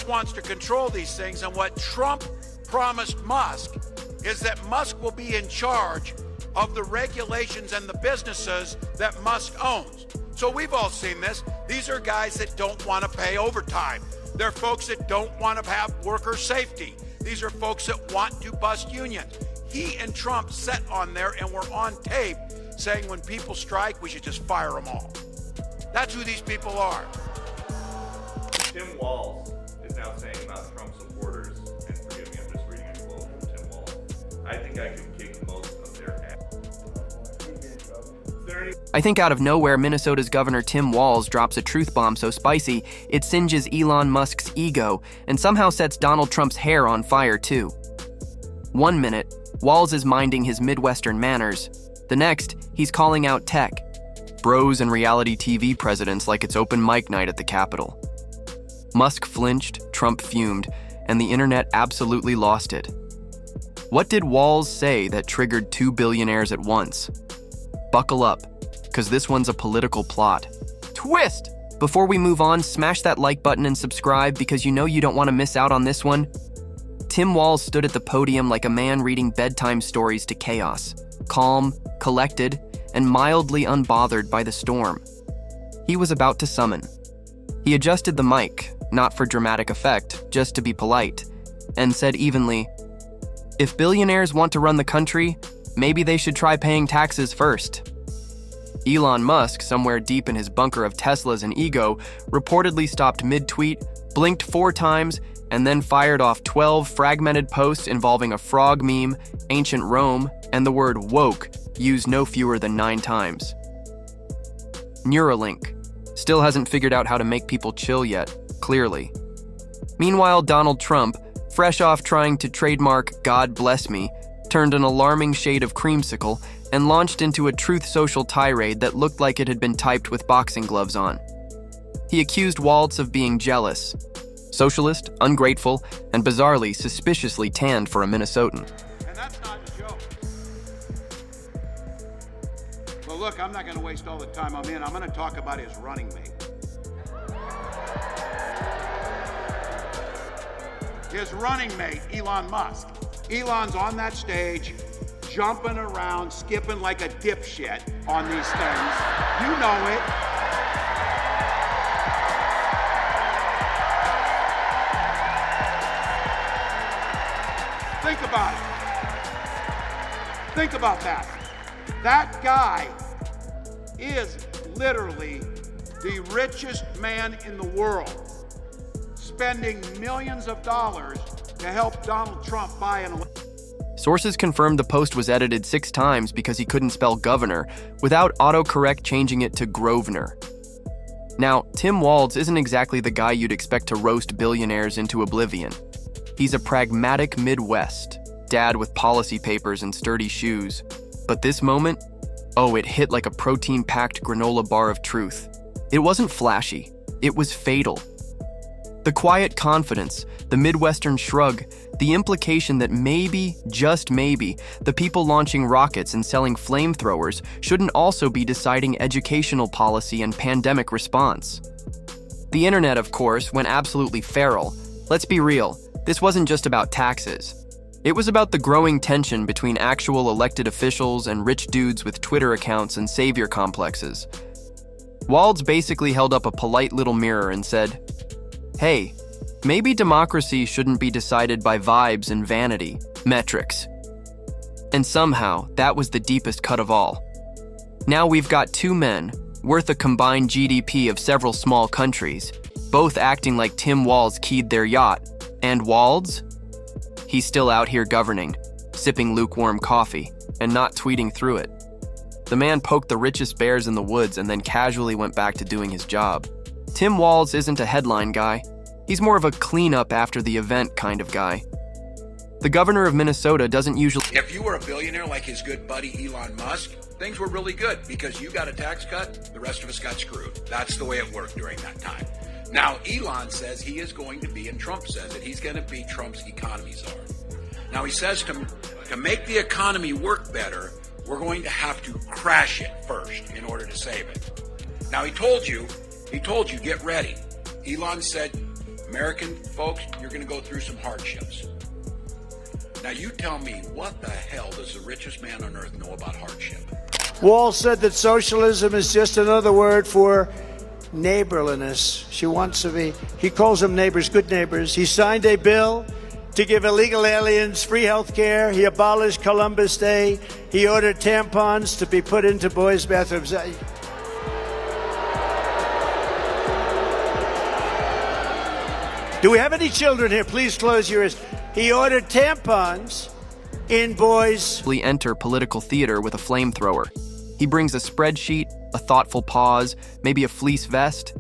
Musk wants to control these things, and what Trump promised Musk is that Musk will be in charge of the regulations and the businesses that Musk owns. So we've all seen this. These are guys that don't want to pay overtime. They're folks that don't want to have worker safety. These are folks that want to bust unions. He and Trump sat on there and were on tape saying when people strike, we should just fire them all. That's who these people are. Tim Walz is now saying about Trump supporters, and forgive me, I'm just reading a quote from Tim Walz, I think I can kick most of their ass. I think out of nowhere, Minnesota's Governor Tim Walz drops a truth bomb so spicy, it singes Elon Musk's ego and somehow sets Donald Trump's hair on fire too. 1 minute, Walz is minding his Midwestern manners. The next, he's calling out tech. Bros and reality TV presidents like it's open mic night at the Capitol. Musk flinched, Trump fumed, and the internet absolutely lost it. What did Walz say that triggered 2 billionaires at once? Buckle up, because this one's a political plot. Twist! Before we move on, smash that like button and subscribe because you know you don't want to miss out on this one. Tim Walz stood at the podium like a man reading bedtime stories to chaos, calm, collected, and mildly unbothered by the storm. He was about to summon. He adjusted the mic, not for dramatic effect, just to be polite, and said evenly, "If billionaires want to run the country, maybe they should try paying taxes first." Elon Musk, somewhere deep in his bunker of Teslas and ego, reportedly stopped mid-tweet, blinked 4 times, and then fired off 12 fragmented posts involving a frog meme, ancient Rome, and the word woke, used no fewer than 9 times. Neuralink still hasn't figured out how to make people chill yet, clearly. Meanwhile, Donald Trump, fresh off trying to trademark "God bless me," turned an alarming shade of creamsicle and launched into a truth social tirade that looked like it had been typed with boxing gloves on. He accused Walz of being jealous, socialist, ungrateful, and bizarrely, suspiciously tanned for a Minnesotan. And that's not a joke. Well, look, I'm not going to waste all the time I'm in. I'm going to talk about his running mate. His running mate, Elon Musk. Elon's on that stage, jumping around, skipping like a dipshit on these things. You know it. Think about it. Think about that. That guy is literally the richest man in the world, spending millions of dollars to help Donald Trump buy an election. Sources confirmed the post was edited 6 times because he couldn't spell governor without autocorrect changing it to Grosvenor. Now, Tim Walz isn't exactly the guy you'd expect to roast billionaires into oblivion. He's a pragmatic Midwest dad with policy papers and sturdy shoes. But this moment, oh, it hit like a protein-packed granola bar of truth. It wasn't flashy, it was fatal. The quiet confidence, the Midwestern shrug, the implication that maybe, just maybe, the people launching rockets and selling flamethrowers shouldn't also be deciding educational policy and pandemic response. The internet, of course, went absolutely feral. Let's be real, this wasn't just about taxes. It was about the growing tension between actual elected officials and rich dudes with Twitter accounts and savior complexes. Walz basically held up a polite little mirror and said, "Hey, maybe democracy shouldn't be decided by vibes and vanity, metrics." And somehow, that was the deepest cut of all. Now we've got 2 men, worth a combined GDP of several small countries, both acting like Tim Walz keyed their yacht. And Walz? He's still out here governing, sipping lukewarm coffee, and not tweeting through it. The man poked the richest bears in the woods and then casually went back to doing his job. Tim Walz isn't a headline guy. He's more of a cleanup after the event kind of guy. The governor of Minnesota doesn't usually... If you were a billionaire like his good buddy Elon Musk, things were really good because you got a tax cut, the rest of us got screwed. That's the way it worked during that time. Now, Elon says he is going to be, and Trump says that he's going to be Trump's economy czar. Now, he says to make the economy work better, we're going to have to crash it first in order to save it. Now, he told you, get ready. Elon said, American folks, you're going to go through some hardships. Now you tell me, what the hell does the richest man on earth know about hardship? Walz said that socialism is just another word for neighborliness. She wants to be, he calls them neighbors, good neighbors. He signed a bill to give illegal aliens free health care. He abolished Columbus Day. He ordered tampons to be put into boys' bathrooms. Do we have any children here? Please close your ears. He ordered tampons in boys. Enter political theater with a flamethrower. He brings a spreadsheet, a thoughtful pause, maybe a fleece vest.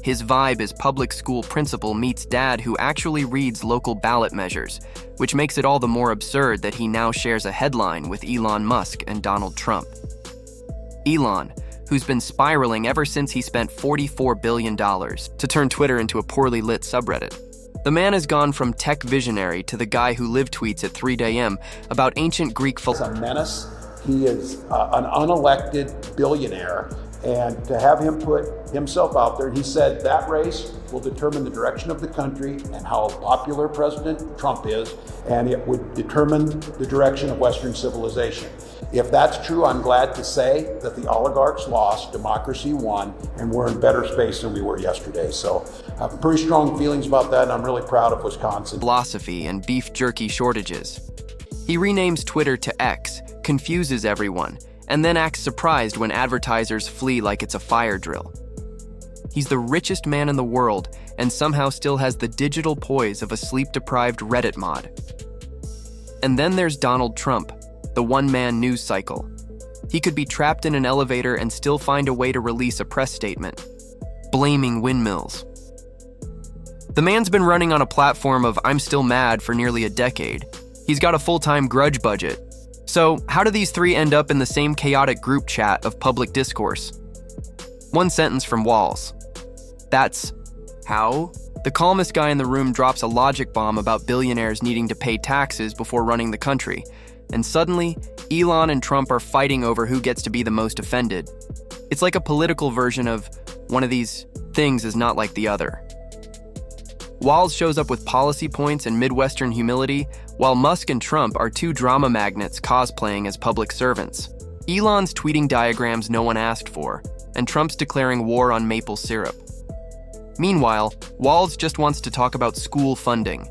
His vibe is public school principal meets dad who actually reads local ballot measures, which makes it all the more absurd that he now shares a headline with Elon Musk and Donald Trump. Elon, who's been spiraling ever since he spent $44 billion to turn Twitter into a poorly lit subreddit. The man has gone from tech visionary to the guy who live tweets at 3 a.m. about ancient Greek philosophy. He's a menace. He is an unelected billionaire, and to have him put himself out there, he said that race will determine the direction of the country and how popular President Trump is, and it would determine the direction of Western civilization. If that's true, I'm glad to say that the oligarchs lost, democracy won, and we're in better space than we were yesterday. So I have pretty strong feelings about that, and I'm really proud of Wisconsin. Philosophy and beef jerky shortages. He renames Twitter to X, confuses everyone, and then acts surprised when advertisers flee like it's a fire drill. He's the richest man in the world and somehow still has the digital poise of a sleep-deprived Reddit mod. And then there's Donald Trump, the one-man news cycle. He could be trapped in an elevator and still find a way to release a press statement, blaming windmills. The man's been running on a platform of I'm still mad for nearly a decade. He's got a full-time grudge budget. So how do these three end up in the same chaotic group chat of public discourse? One sentence from Walz. That's how? The calmest guy in the room drops a logic bomb about billionaires needing to pay taxes before running the country. And suddenly, Elon and Trump are fighting over who gets to be the most offended. It's like a political version of one of these things is not like the other. Walz shows up with policy points and Midwestern humility, while Musk and Trump are two drama magnets cosplaying as public servants. Elon's tweeting diagrams no one asked for, and Trump's declaring war on maple syrup. Meanwhile, Walz just wants to talk about school funding.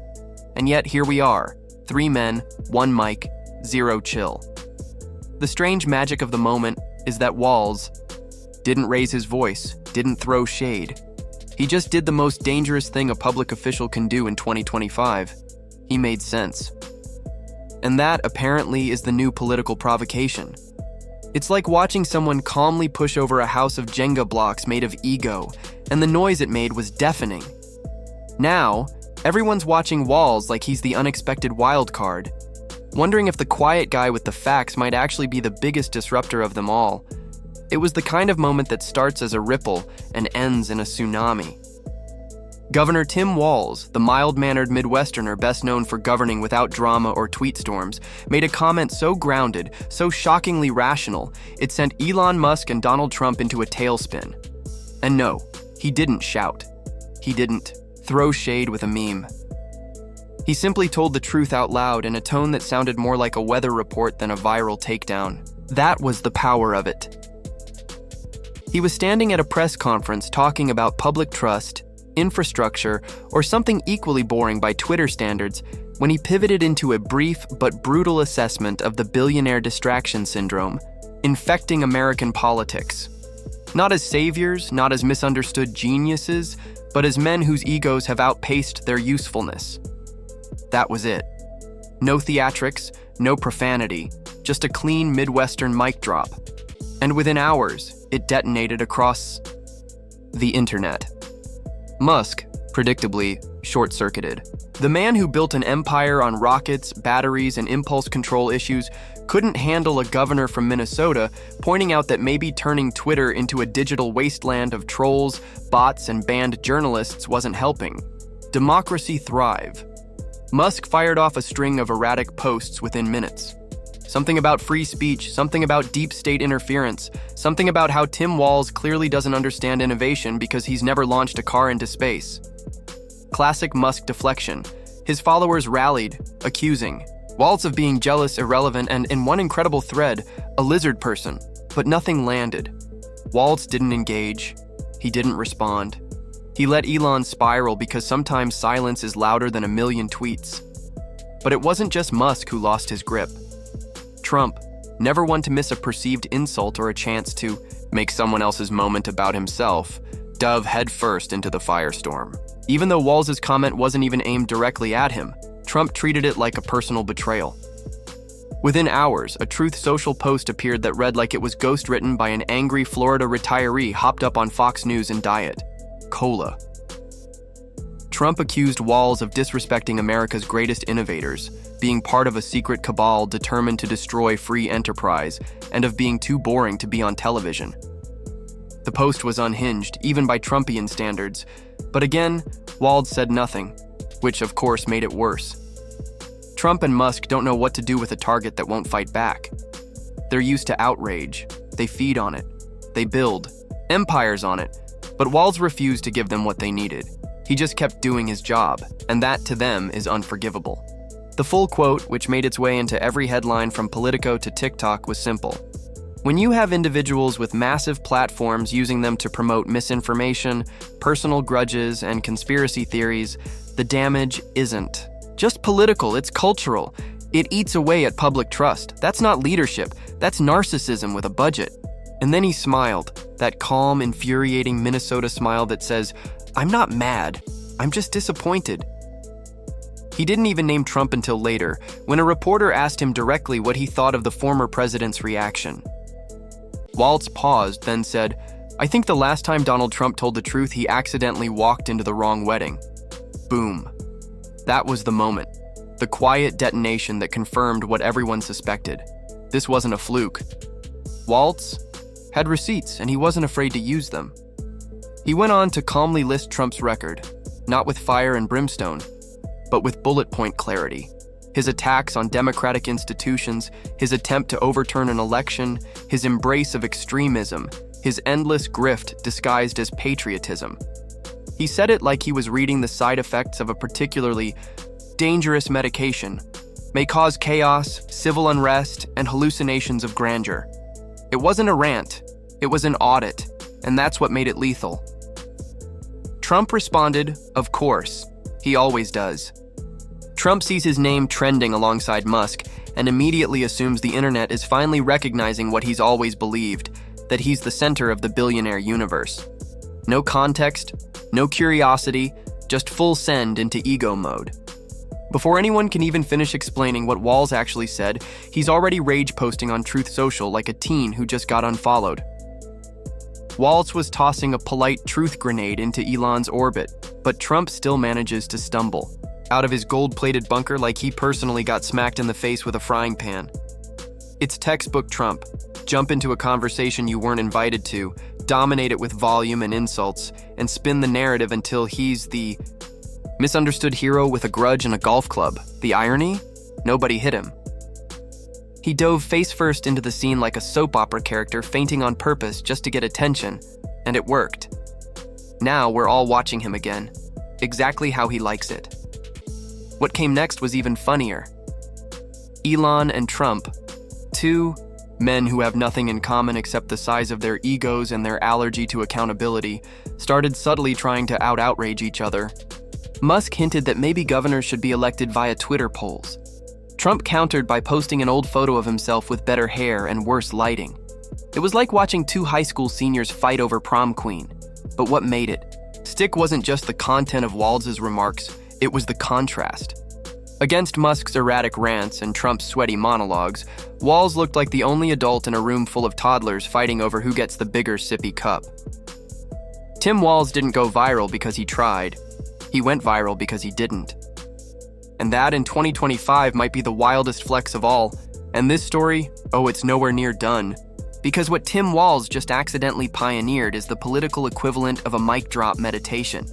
And yet here we are, 3 men, 1 mic, 0 chill. The strange magic of the moment is that Walz didn't raise his voice, didn't throw shade. He just did the most dangerous thing a public official can do in 2025. He made sense. And that, apparently, is the new political provocation. It's like watching someone calmly push over a house of Jenga blocks made of ego, and the noise it made was deafening. Now, everyone's watching Walz like he's the unexpected wild card, wondering if the quiet guy with the facts might actually be the biggest disruptor of them all. It was the kind of moment that starts as a ripple and ends in a tsunami. Governor Tim Walz, the mild-mannered Midwesterner best known for governing without drama or tweet storms, made a comment so grounded, so shockingly rational, it sent Elon Musk and Donald Trump into a tailspin. And no, he didn't shout. He didn't throw shade with a meme. He simply told the truth out loud in a tone that sounded more like a weather report than a viral takedown. That was the power of it. He was standing at a press conference talking about public trust, infrastructure, or something equally boring by Twitter standards when he pivoted into a brief but brutal assessment of the billionaire distraction syndrome, infecting American politics. Not as saviors, not as misunderstood geniuses, but as men whose egos have outpaced their usefulness. That was it. No theatrics, no profanity, just a clean Midwestern mic drop. And within hours, it detonated across the internet. Musk, predictably, short-circuited. The man who built an empire on rockets, batteries, and impulse control issues couldn't handle a governor from Minnesota pointing out that maybe turning Twitter into a digital wasteland of trolls, bots, and banned journalists wasn't helping. Democracy thrive. Musk fired off a string of erratic posts within minutes. Something about free speech, something about deep state interference, something about how Tim Walz clearly doesn't understand innovation because he's never launched a car into space. Classic Musk deflection. His followers rallied, accusing Walz of being jealous, irrelevant, and, in one incredible thread, a lizard person. But nothing landed. Walz didn't engage. He didn't respond. He let Elon spiral because sometimes silence is louder than a million tweets. But it wasn't just Musk who lost his grip. Trump, never one to miss a perceived insult or a chance to make someone else's moment about himself, dove headfirst into the firestorm. Even though Walz's comment wasn't even aimed directly at him, Trump treated it like a personal betrayal. Within hours, a Truth Social post appeared that read like it was ghostwritten by an angry Florida retiree hopped up on Fox News and Diet Cola. Trump accused Walz of disrespecting America's greatest innovators, being part of a secret cabal determined to destroy free enterprise, and of being too boring to be on television. The post was unhinged, even by Trumpian standards, but again, Walz said nothing, which of course made it worse. Trump and Musk don't know what to do with a target that won't fight back. They're used to outrage. They feed on it. They build empires on it. But Walz refused to give them what they needed. He just kept doing his job, and that to them is unforgivable. The full quote, which made its way into every headline from Politico to TikTok, was simple. When you have individuals with massive platforms using them to promote misinformation, personal grudges, and conspiracy theories, the damage isn't just political, it's cultural. It eats away at public trust. That's not leadership, that's narcissism with a budget. And then he smiled, that calm, infuriating Minnesota smile that says, I'm not mad, I'm just disappointed. He didn't even name Trump until later, when a reporter asked him directly what he thought of the former president's reaction. Walz paused, then said, I think the last time Donald Trump told the truth, he accidentally walked into the wrong wedding. Boom. That was the moment. The quiet detonation that confirmed what everyone suspected. This wasn't a fluke. Walz had receipts, and he wasn't afraid to use them. He went on to calmly list Trump's record, not with fire and brimstone, but with bullet point clarity. His attacks on democratic institutions, his attempt to overturn an election, his embrace of extremism, his endless grift disguised as patriotism. He said it like he was reading the side effects of a particularly dangerous medication, may cause chaos, civil unrest, and hallucinations of grandeur. It wasn't a rant, it was an audit, and that's what made it lethal. Trump responded, of course, he always does. Trump sees his name trending alongside Musk and immediately assumes the internet is finally recognizing what he's always believed, that he's the center of the billionaire universe. No context, no curiosity, just full send into ego mode. Before anyone can even finish explaining what Walz actually said, he's already rage posting on Truth Social like a teen who just got unfollowed. Walz was tossing a polite truth grenade into Elon's orbit, but Trump still manages to stumble out of his gold-plated bunker like he personally got smacked in the face with a frying pan. It's textbook Trump. Jump into a conversation you weren't invited to, dominate it with volume and insults, and spin the narrative until he's the misunderstood hero with a grudge and a golf club. The irony? Nobody hit him. He dove face-first into the scene like a soap opera character fainting on purpose just to get attention, and it worked. Now we're all watching him again, exactly how he likes it. What came next was even funnier. Elon and Trump, two men who have nothing in common except the size of their egos and their allergy to accountability, started subtly trying to outrage each other. Musk hinted that maybe governors should be elected via Twitter polls. Trump countered by posting an old photo of himself with better hair and worse lighting. It was like watching two high school seniors fight over prom queen. But what made it stick wasn't just the content of Walz's remarks, it was the contrast. Against Musk's erratic rants and Trump's sweaty monologues, Walz looked like the only adult in a room full of toddlers fighting over who gets the bigger sippy cup. Tim Walz didn't go viral because he tried. He went viral because he didn't. And that in 2025 might be the wildest flex of all. And this story, it's nowhere near done. Because what Tim Walz just accidentally pioneered is the political equivalent of a mic drop meditation.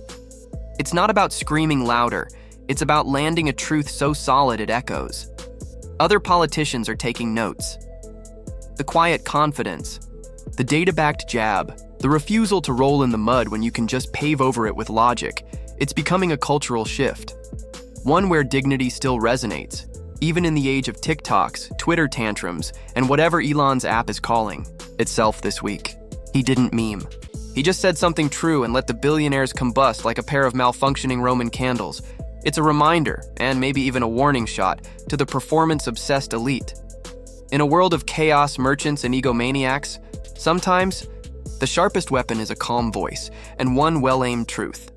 It's not about screaming louder, it's about landing a truth so solid it echoes. Other politicians are taking notes. The quiet confidence, the data-backed jab, the refusal to roll in the mud when you can just pave over it with logic. It's becoming a cultural shift, one where dignity still resonates, even in the age of TikToks, Twitter tantrums, and whatever Elon's app is calling itself this week. He didn't meme. He just said something true and let the billionaires combust like a pair of malfunctioning Roman candles. It's a reminder, and maybe even a warning shot, to the performance-obsessed elite. In a world of chaos, merchants, and egomaniacs, sometimes the sharpest weapon is a calm voice and one well-aimed truth.